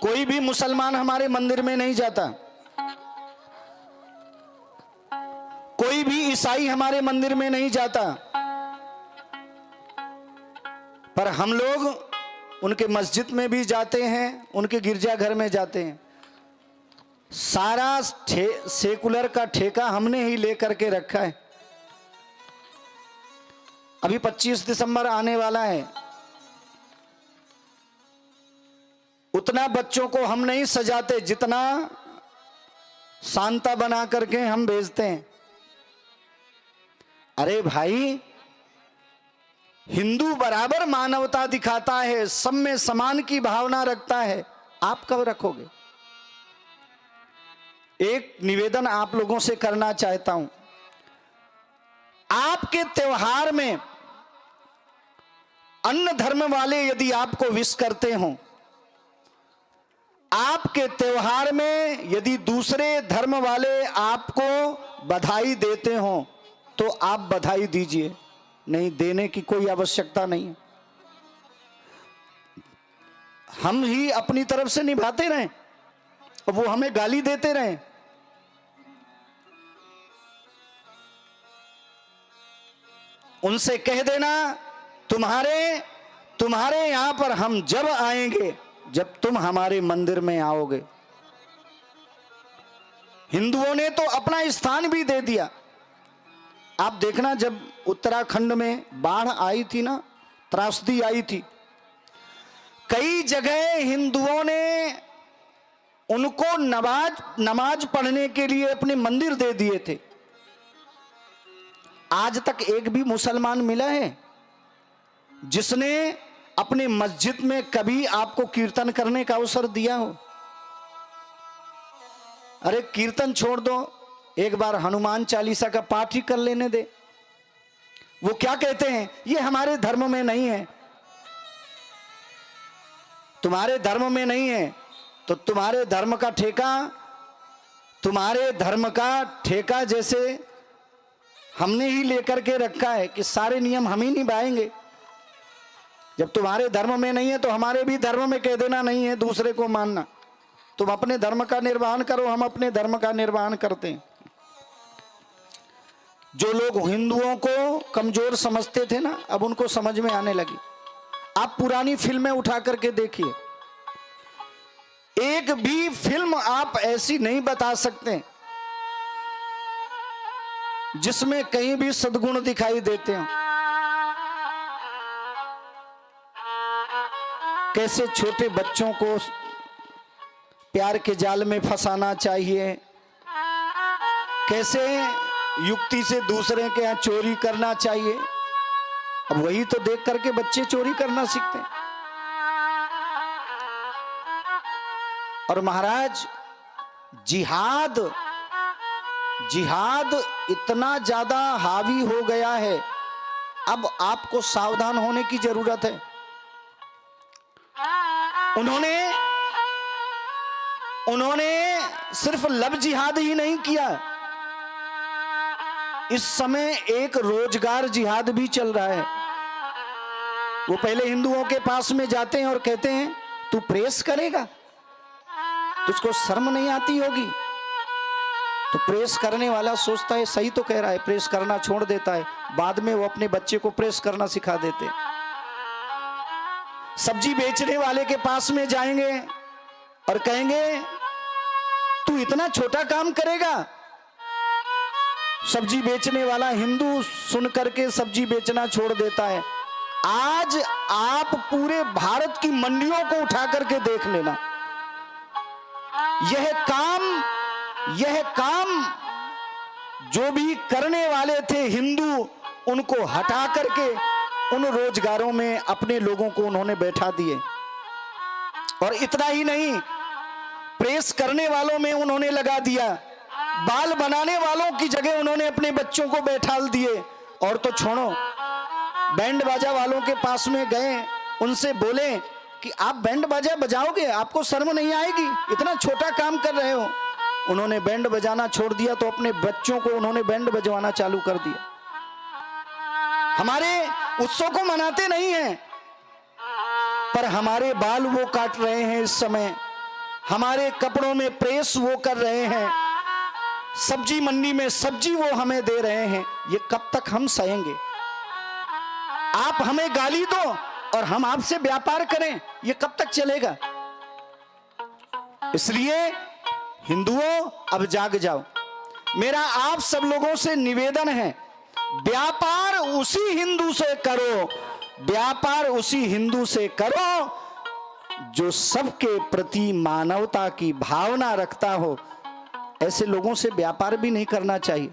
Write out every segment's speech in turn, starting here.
कोई भी मुसलमान हमारे मंदिर में नहीं जाता, कोई भी ईसाई हमारे मंदिर में नहीं जाता, पर हम लोग उनके मस्जिद में भी जाते हैं, उनके गिरजाघर में जाते हैं। सारा सेकुलर का ठेका हमने ही लेकर के रखा है। अभी 25 दिसंबर आने वाला है, उतना बच्चों को हम नहीं सजाते जितना सांता बना करके हम भेजते हैं। अरे भाई, हिंदू बराबर मानवता दिखाता है, सब में समान की भावना रखता है, आप कब रखोगे? एक निवेदन आप लोगों से करना चाहता हूं, आपके त्योहार में अन्य धर्म वाले यदि आपको विश करते हो, आपके त्योहार में यदि दूसरे धर्म वाले आपको बधाई देते हो तो आप बधाई दीजिए, नहीं देने की कोई आवश्यकता नहीं है। हम ही अपनी तरफ से निभाते रहें और वो हमें गाली देते रहें। उनसे कह देना, तुम्हारे यहां पर हम जब आएंगे जब तुम हमारे मंदिर में आओगे। हिंदुओं ने तो अपना स्थान भी दे दिया। आप देखना, जब उत्तराखंड में बाढ़ आई थी ना, त्रासदी आई थी, कई जगह हिंदुओं ने उनको नमाज पढ़ने के लिए अपने मंदिर दे दिए थे। आज तक एक भी मुसलमान मिला है जिसने अपने मस्जिद में कभी आपको कीर्तन करने का अवसर दिया हो? अरे कीर्तन छोड़ दो, एक बार हनुमान चालीसा का पाठ ही कर लेने दे। वो क्या कहते हैं, ये हमारे धर्म में नहीं है। तुम्हारे धर्म में नहीं है तो तुम्हारे धर्म का ठेका जैसे हमने ही लेकर के रखा है कि सारे नियम हम ही निभाएंगे। जब तुम्हारे धर्म में नहीं है तो हमारे भी धर्म में कह देना नहीं है, दूसरे को मानना। तुम अपने धर्म का निर्वहन करो, हम अपने धर्म का निर्वहन करते हैं। जो लोग हिंदुओं को कमजोर समझते थे ना, अब उनको समझ में आने लगी। आप पुरानी फिल्में उठा करके देखिए, एक भी फिल्म आप ऐसी नहीं बता सकते जिसमें कहीं भी सद्गुण दिखाई देते हो। कैसे छोटे बच्चों को प्यार के जाल में फंसाना चाहिए, कैसे युक्ति से दूसरे के यहाँ चोरी करना चाहिए। अब वही तो देख करके बच्चे चोरी करना सीखते हैं। और महाराज, जिहाद इतना ज्यादा हावी हो गया है, अब आपको सावधान होने की जरूरत है। उन्होंने सिर्फ लव जिहाद ही नहीं किया, इस समय एक रोजगार जिहाद भी चल रहा है। वो पहले हिंदुओं के पास में जाते हैं और कहते हैं, तू प्रेस करेगा, तुझको शर्म नहीं आती होगी? तो प्रेस करने वाला सोचता है सही तो कह रहा है, प्रेस करना छोड़ देता है। बाद में वो अपने बच्चे को प्रेस करना सिखा देते। सब्जी बेचने वाले के पास में जाएंगे और कहेंगे, तू इतना छोटा काम करेगा? सब्जी बेचने वाला हिंदू सुन करके सब्जी बेचना छोड़ देता है। आज आप पूरे भारत की मंडियों को उठा करके देख लेना, यह काम जो भी करने वाले थे हिंदू, उनको हटा करके उन रोजगारों में अपने लोगों को उन्होंने बैठा दिए। और इतना ही नहीं, प्रेस करने वालों में उन्होंने लगा दिया, बाल बनाने वालों की जगह उन्होंने अपने बच्चों को बैठा दिए। और तो छोड़ो, बैंड बाजा वालों के पास में गए, उनसे बोले कि आप बैंड बाजा बजाओगे, आपको शर्म नहीं आएगी? इतना छोटा काम कर रहे हो। उन्होंने बैंड बजाना छोड़ दिया तो अपने बच्चों को उन्होंने बैंड बजवाना चालू कर दिया। हमारे उत्सव को मनाते नहीं हैं, पर हमारे बाल वो काट रहे हैं इस समय। हमारे कपड़ों में प्रेस वो कर रहे हैं, सब्जी मंडी में सब्जी वो हमें दे रहे हैं, ये कब तक हम सहेंगे? आप हमें गाली दो और हम आपसे व्यापार करें, ये कब तक चलेगा? इसलिए हिंदुओं, अब जाग जाओ। मेरा आप सब लोगों से निवेदन है, व्यापार उसी हिंदू से करो, व्यापार उसी हिंदू से करो जो सबके प्रति मानवता की भावना रखता हो। ऐसे लोगों से व्यापार भी नहीं करना चाहिए।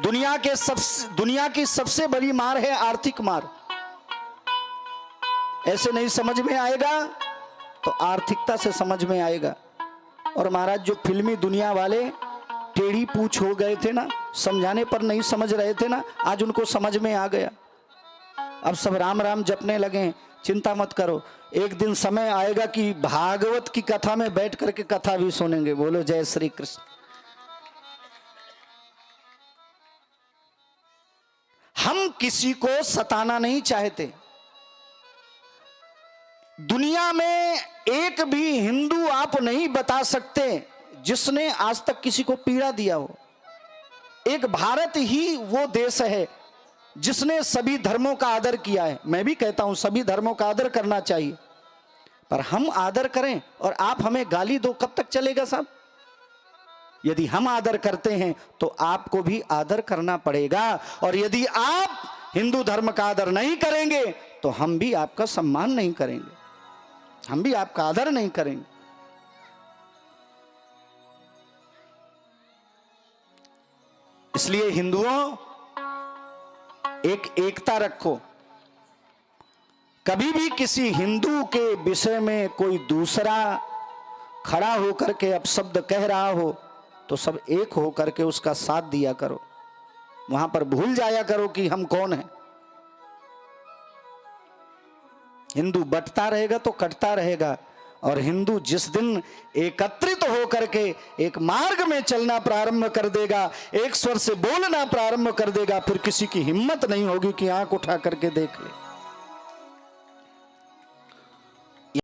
दुनिया की सबसे बड़ी मार है आर्थिक मार। ऐसे नहीं समझ में आएगा तो आर्थिकता से समझ में आएगा। और महाराज, जो फिल्मी दुनिया वाले टेढ़ी पूछ हो गए थे ना, समझाने पर नहीं समझ रहे थे ना, आज उनको समझ में आ गया। अब सब राम राम जपने लगे। चिंता मत करो, एक दिन समय आएगा कि भागवत की कथा में बैठ करके कथा भी सुनेंगे। बोलो जय श्री कृष्ण। हम किसी को सताना नहीं चाहते। दुनिया में एक भी हिंदू आप नहीं बता सकते जिसने आज तक किसी को पीड़ा दिया हो। एक भारत ही वो देश है जिसने सभी धर्मों का आदर किया है। मैं भी कहता हूं सभी धर्मों का आदर करना चाहिए, पर हम आदर करें और आप हमें गाली दो, कब तक चलेगा साहब? यदि हम आदर करते हैं तो आपको भी आदर करना पड़ेगा, और यदि आप हिंदू धर्म का आदर नहीं करेंगे तो हम भी आपका सम्मान नहीं करेंगे, हम भी आपका आदर नहीं करेंगे। इसलिए हिंदुओं, एक एकता रखो। कभी भी किसी हिंदू के विषय में कोई दूसरा खड़ा होकर के अपशब्द कह रहा हो तो सब एक होकर के उसका साथ दिया करो। वहां पर भूल जाया करो कि हम कौन हैं। हिंदू बंटता रहेगा तो कटता रहेगा, और हिंदू जिस दिन एकत्रित होकर के एक मार्ग में चलना प्रारंभ कर देगा, एक स्वर से बोलना प्रारंभ कर देगा, फिर किसी की हिम्मत नहीं होगी कि आंख उठा करके देख ले।